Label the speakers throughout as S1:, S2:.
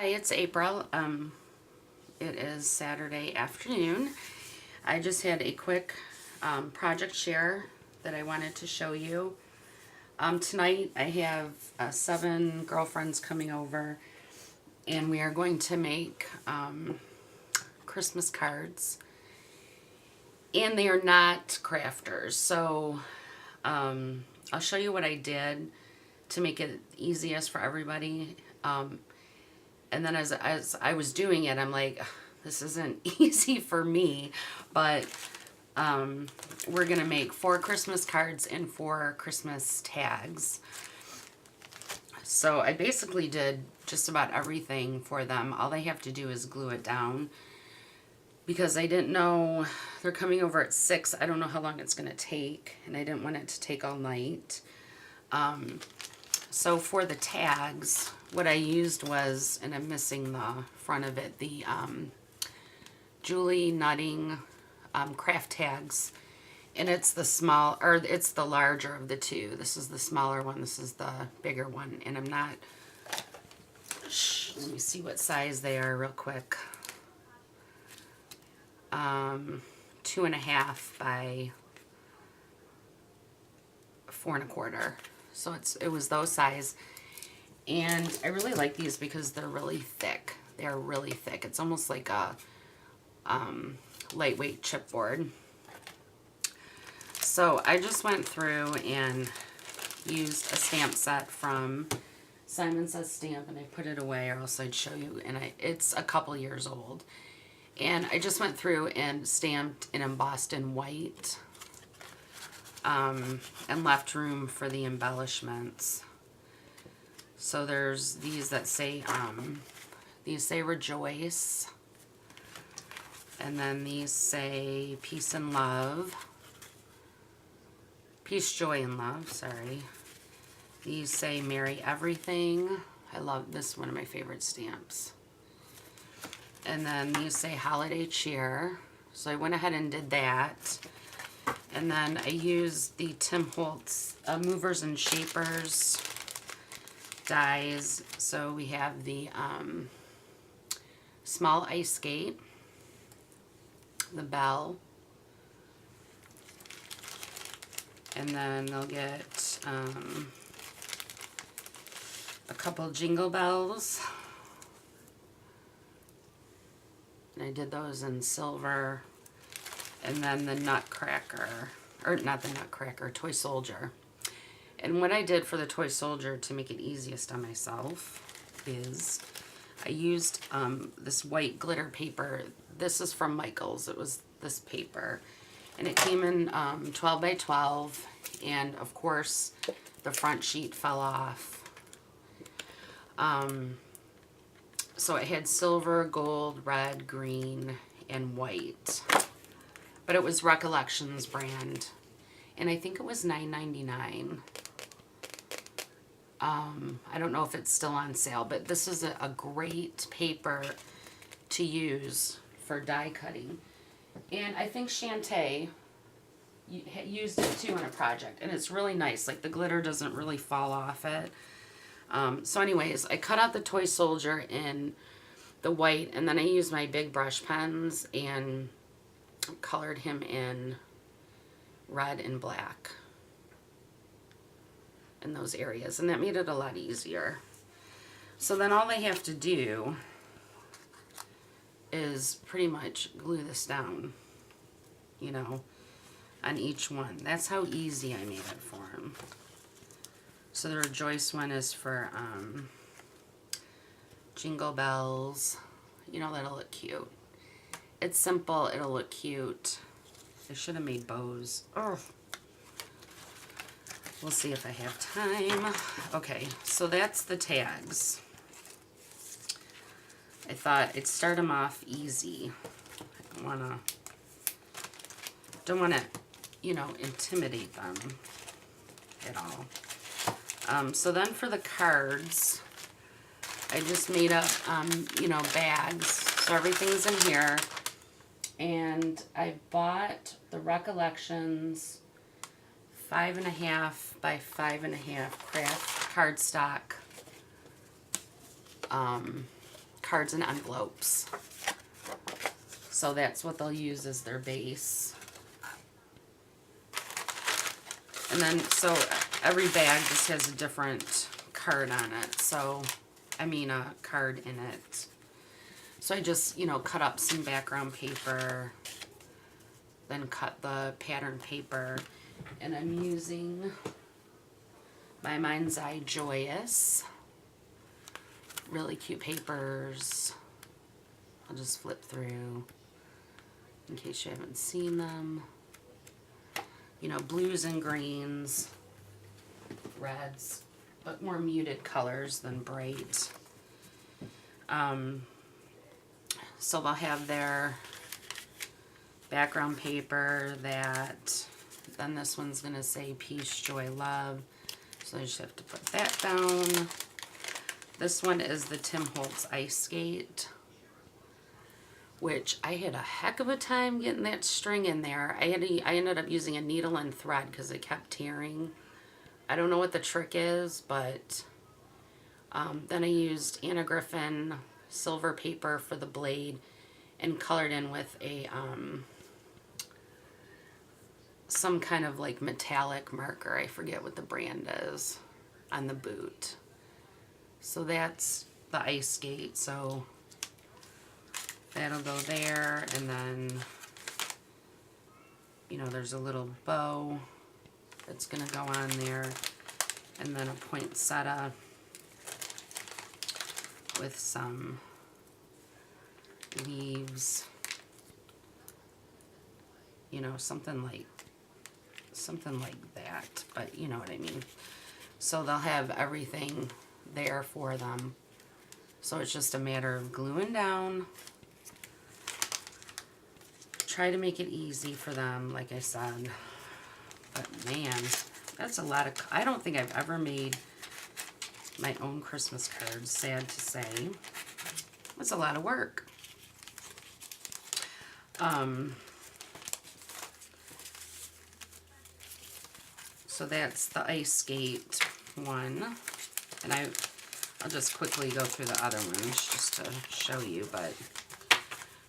S1: Hi, it's April. It is Saturday afternoon. I just had a quick project share that I wanted to show you. Tonight I have 7 girlfriends coming over, and we are going to make Christmas cards. And they are not crafters, so I'll show you what I did to make it easiest for everybody. And then as I was doing it, I'm like, this isn't easy for me, but we're going to make 4 Christmas cards and 4 Christmas tags. So I basically did just about everything for them. All they have to do is glue it down, because I didn't know they're coming over at 6. I don't know how long it's going to take, and I didn't want it to take all night. So for the tags, what I used was, and I'm missing the front of it, the Julie Nutting craft tags. And it's the small, or it's the larger of the two. This is the smaller one, this is the bigger one. And I'm not, let me see what size they are real quick. 2.5 by 4.25. So it was those size. And I really like these because they're really thick. They're really thick. It's almost like a lightweight chipboard. So I just went through and used a stamp set from Simon Says Stamp, and I put it away, or else I'd show you. And it's a couple years old. And I just went through and stamped and embossed in white, and left room for the embellishments. So there's these that say, these say rejoice. And then these say peace and love. Peace, joy, and love, sorry. These say merry everything. I love this, one of my favorite stamps. And then these say holiday cheer. So I went ahead and did that. And then I used the Tim Holtz Movers and Shapers dies. So we have the small ice skate, the bell, and then they'll get a couple jingle bells. And I did those in silver. And then the Nutcracker, or not the Nutcracker, Toy Soldier. And what I did for the Toy Soldier to make it easiest on myself is I used this white glitter paper. This is from Michaels. It was this paper. And it came in 12 by 12. And of course, the front sheet fell off. So it had silver, gold, red, green, and white. But it was Recollections brand. And I think it was $9.99. I don't know if it's still on sale, but this is a great paper to use for die cutting. And I think Shantae used it too on a project, and it's really nice. Like, the glitter doesn't really fall off it. So anyways, I cut out the Toy Soldier in the white, and then I used my big brush pens and colored him in red and black in those areas, and that made it a lot easier. So then all they have to do is pretty much glue this down, you know, on each one. That's how easy I made it for them. So the Rejoice one is for jingle bells. You know, that'll look cute. It's simple, it'll look cute. I should have made bows. Oh. We'll see if I have time. Okay, so that's the tags. I thought I'd start them off easy. I don't wanna, you know, intimidate them at all. So then for the cards, I just made up, you know, bags. So everything's in here. And I bought the Recollections 5.5 by 5.5 craft cardstock cards and envelopes. So that's what they'll use as their base. And then, so every bag just has a different card on it. So, I mean a card in it. So I just, you know, cut up some background paper, then cut the pattern paper, and I'm using my Mind's Eye Joyous. Really cute papers. I'll just flip through in case you haven't seen them. You know, blues and greens, reds, but more muted colors than bright. So they'll have their background paper that, then this one's going to say peace, joy, love. So I just have to put that down. This one is the Tim Holtz Ice Skate, which I had a heck of a time getting that string in there. I ended up using a needle and thread because it kept tearing. I don't know what the trick is, but then I used Anna Griffin silver paper for the blade and colored in with a some kind of like metallic marker. I forget what the brand is on the boot. So that's the ice skate. So that'll go there, and then, you know, there's a little bow that's going to go on there, and then a poinsettia with some leaves, you know, something like that, but you know what I mean. So they'll have everything there for them. So it's just a matter of gluing down. Try to make it easy for them, like I said. But man, that's a lot of, I don't think I've ever made my own Christmas cards, sad to say. It's a lot of work. So that's the ice skate one. And I'll just quickly go through the other ones just to show you, but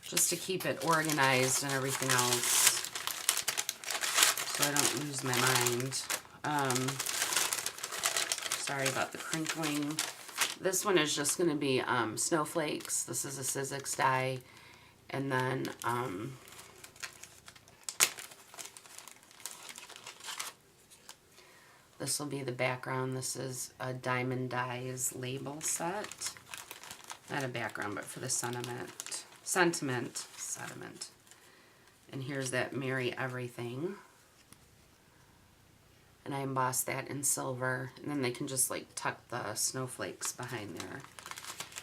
S1: just to keep it organized and everything else so I don't lose my mind. Sorry about the crinkling. This one is just going to be snowflakes. This is a Sizzix die. And then this will be the background. This is a Diamond Dyes label set. Not a background, but for the sentiment. And here's that Merry Everything. And I embossed that in silver. And then they can just like tuck the snowflakes behind there.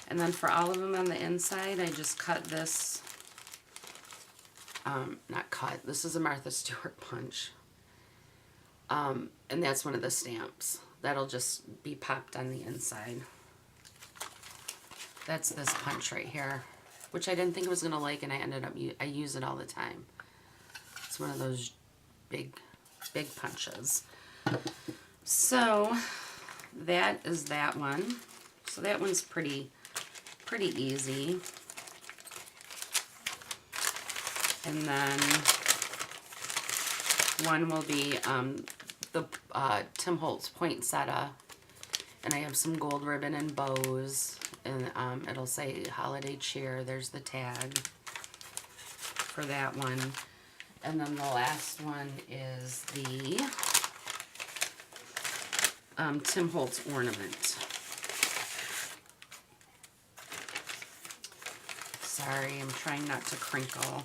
S1: And then for all of them on the inside, I just cut this. Not cut. This is a Martha Stewart punch. And that's one of the stamps. That'll just be popped on the inside. That's this punch right here, which I didn't think I was going to like, and I use it all the time. It's one of those big punches. So that is that one. So that one's pretty easy. And then one will be the Tim Holtz poinsettia, and I have some gold ribbon and bows, and it'll say holiday cheer. There's the tag for that one. And then the last one is the Tim Holtz ornament. Sorry, I'm trying not to crinkle.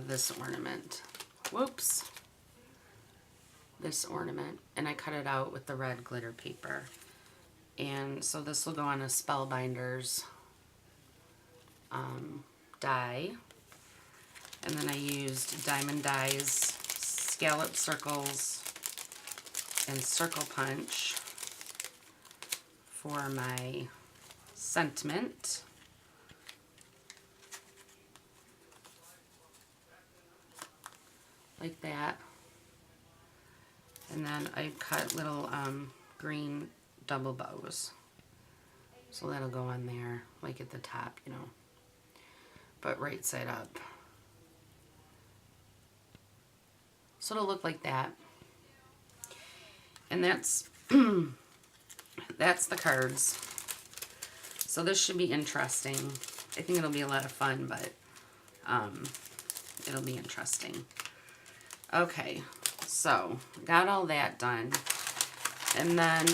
S1: This ornament. Whoops. This ornament. And I cut it out with the red glitter paper. And so this will go on a Spellbinders die. And then I used Diamond Dyes, scallop circles, and circle punch for my sentiment. Like that. And then I cut little green double bows. So that'll go on there, like at the top, you know, but right side up. So it'll look like that. And that's that's the cards. So this should be interesting. I think it'll be a lot of fun, but it'll be interesting. Okay, so got all that done. And then